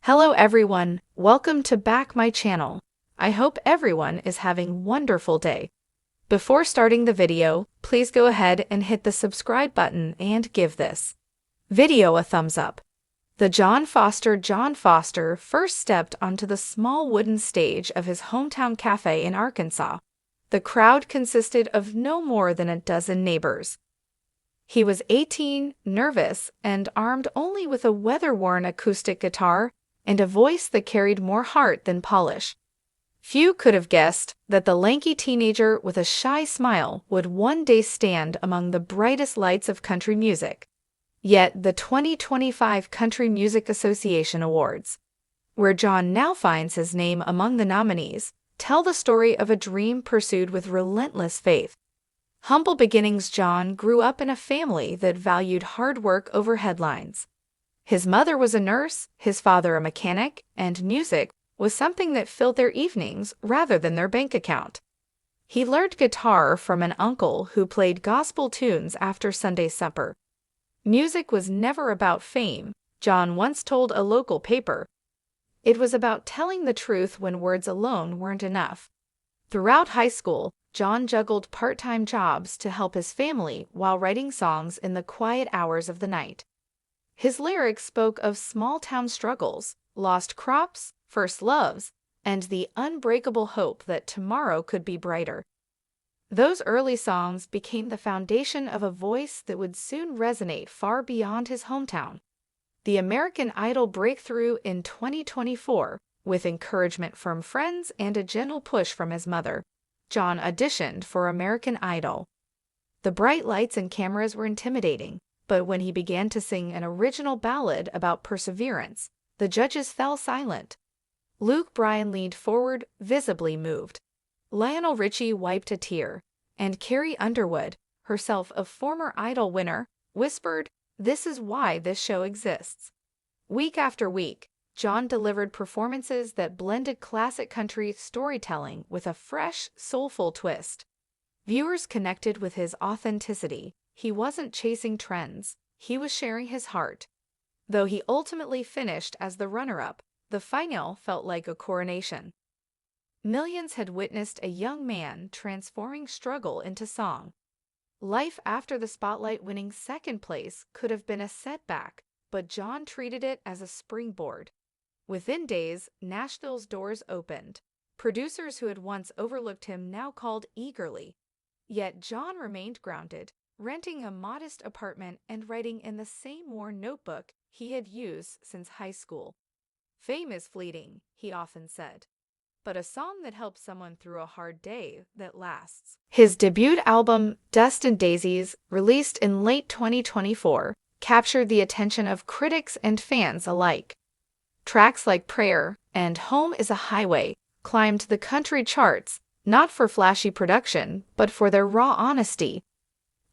Hello everyone, welcome to back my channel. I hope everyone is having wonderful day. Before starting the video, please go ahead and hit the subscribe button and give this video a thumbs up. The John Foster first stepped onto the small wooden stage of his hometown cafe in Arkansas. The crowd consisted of no more than a dozen neighbors. He was 18, nervous, and armed only with a weather-worn acoustic guitar and a voice that carried more heart than polish. Few could have guessed that the lanky teenager with a shy smile would one day stand among the brightest lights of country music. Yet the 2025 Country Music Association Awards, where John now finds his name among the nominees, tell the story of a dream pursued with relentless faith. Humble beginnings. John grew up in a family that valued hard work over headlines. His mother was a nurse, his father a mechanic, and music was something that filled their evenings rather than their bank account. He learned guitar from an uncle who played gospel tunes after Sunday supper. Music was never about fame, John once told a local paper. It was about telling the truth when words alone weren't enough. Throughout high school, John juggled part-time jobs to help his family while writing songs in the quiet hours of the night. His lyrics spoke of small-town struggles, lost crops, first loves, and the unbreakable hope that tomorrow could be brighter. Those early songs became the foundation of a voice that would soon resonate far beyond his hometown. The American Idol breakthrough in 2024, with encouragement from friends and a gentle push from his mother, John auditioned for American Idol. The bright lights and cameras were intimidating, but when he began to sing an original ballad about perseverance, the judges fell silent. Luke Bryan leaned forward, visibly moved. Lionel Richie wiped a tear, and Carrie Underwood, herself a former Idol winner, whispered, "This is why this show exists." Week after week, John delivered performances that blended classic country storytelling with a fresh, soulful twist. Viewers connected with his authenticity. He wasn't chasing trends, he was sharing his heart. Though he ultimately finished as the runner-up, the final felt like a coronation. Millions had witnessed a young man transforming struggle into song. Life after the spotlight, winning second place could have been a setback, but John treated it as a springboard. Within days, Nashville's doors opened. Producers who had once overlooked him now called eagerly. Yet John remained grounded, renting a modest apartment and writing in the same worn notebook he had used since high school. "Fame is fleeting," he often said, but a song that helps someone through a hard day that lasts. His debut album, Dust and Daisies, released in late 2024, captured the attention of critics and fans alike. Tracks like Prayer and Home is a Highway climbed the country charts, not for flashy production, but for their raw honesty.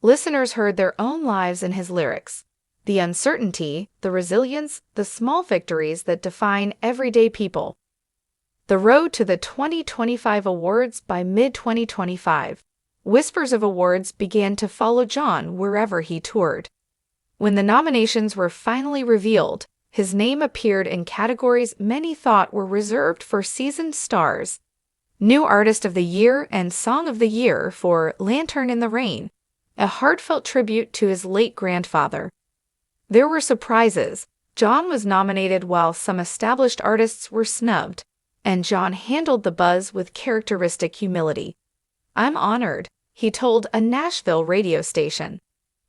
Listeners heard their own lives in his lyrics. The uncertainty, the resilience, the small victories that define everyday people. The road to the 2025 awards. By mid-2025, whispers of awards began to follow John wherever he toured. When the nominations were finally revealed, his name appeared in categories many thought were reserved for seasoned stars. New Artist of the Year and Song of the Year for Lantern in the Rain, a heartfelt tribute to his late grandfather. There were surprises. John was nominated while some established artists were snubbed, and John handled the buzz with characteristic humility. "I'm honored," he told a Nashville radio station.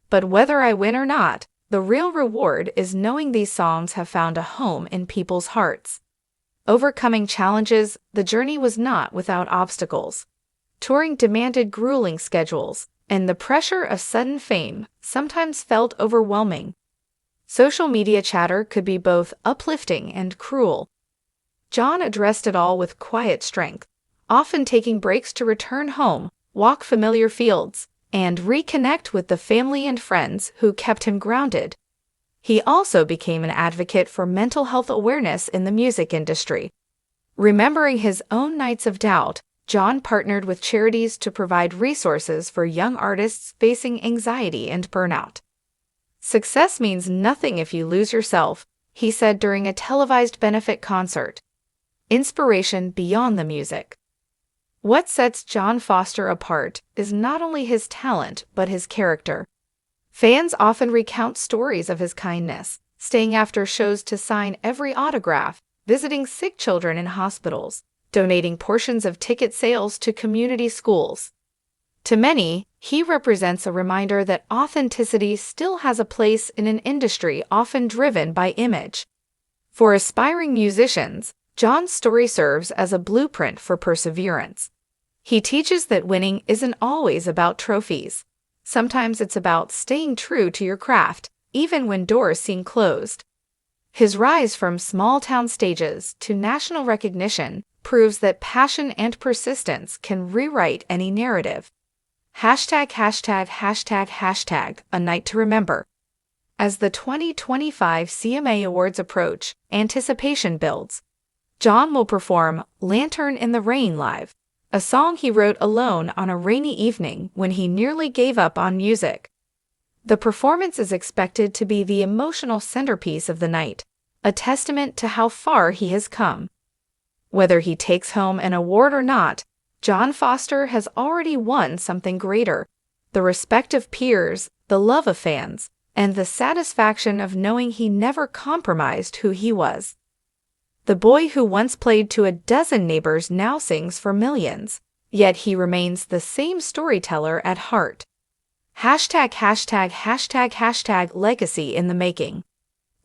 "But whether I win or not, the real reward is knowing these songs have found a home in people's hearts." Overcoming challenges, the journey was not without obstacles. Touring demanded grueling schedules, and the pressure of sudden fame sometimes felt overwhelming. Social media chatter could be both uplifting and cruel. John addressed it all with quiet strength, often taking breaks to return home, walk familiar fields, and reconnect with the family and friends who kept him grounded. He also became an advocate for mental health awareness in the music industry. Remembering his own nights of doubt, John partnered with charities to provide resources for young artists facing anxiety and burnout. "Success means nothing if you lose yourself," he said during a televised benefit concert. Inspiration beyond the music. What sets John Foster apart is not only his talent but his character. Fans often recount stories of his kindness, staying after shows to sign every autograph, visiting sick children in hospitals, donating portions of ticket sales to community schools. To many, he represents a reminder that authenticity still has a place in an industry often driven by image. For aspiring musicians, John's story serves as a blueprint for perseverance. He teaches that winning isn't always about trophies. Sometimes it's about staying true to your craft, even when doors seem closed. His rise from small-town stages to national recognition proves that passion and persistence can rewrite any narrative. #####, a night to remember. As the 2025 CMA Awards approach, anticipation builds. John will perform "Lantern in the Rain" live, a song he wrote alone on a rainy evening when he nearly gave up on music. The performance is expected to be the emotional centerpiece of the night, a testament to how far he has come. Whether he takes home an award or not, John Foster has already won something greater: the respect of peers, the love of fans, and the satisfaction of knowing he never compromised who he was. The boy who once played to a dozen neighbors now sings for millions, yet he remains the same storyteller at heart. #####, legacy in the making.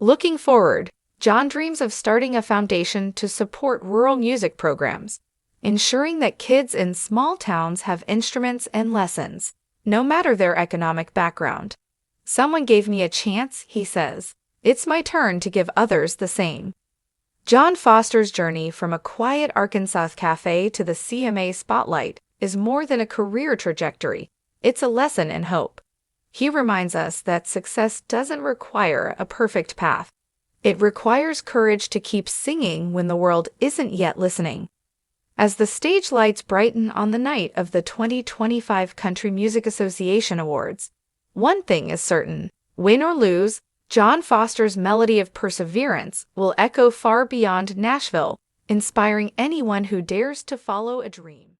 Looking forward, John dreams of starting a foundation to support rural music programs, ensuring that kids in small towns have instruments and lessons, no matter their economic background. "Someone gave me a chance," he says. "It's my turn to give others the same." John Foster's journey from a quiet Arkansas cafe to the CMA spotlight is more than a career trajectory. It's a lesson in hope. He reminds us that success doesn't require a perfect path. It requires courage to keep singing when the world isn't yet listening. As the stage lights brighten on the night of the 2025 Country Music Association Awards, one thing is certain: win or lose, John Foster's melody of perseverance will echo far beyond Nashville, inspiring anyone who dares to follow a dream.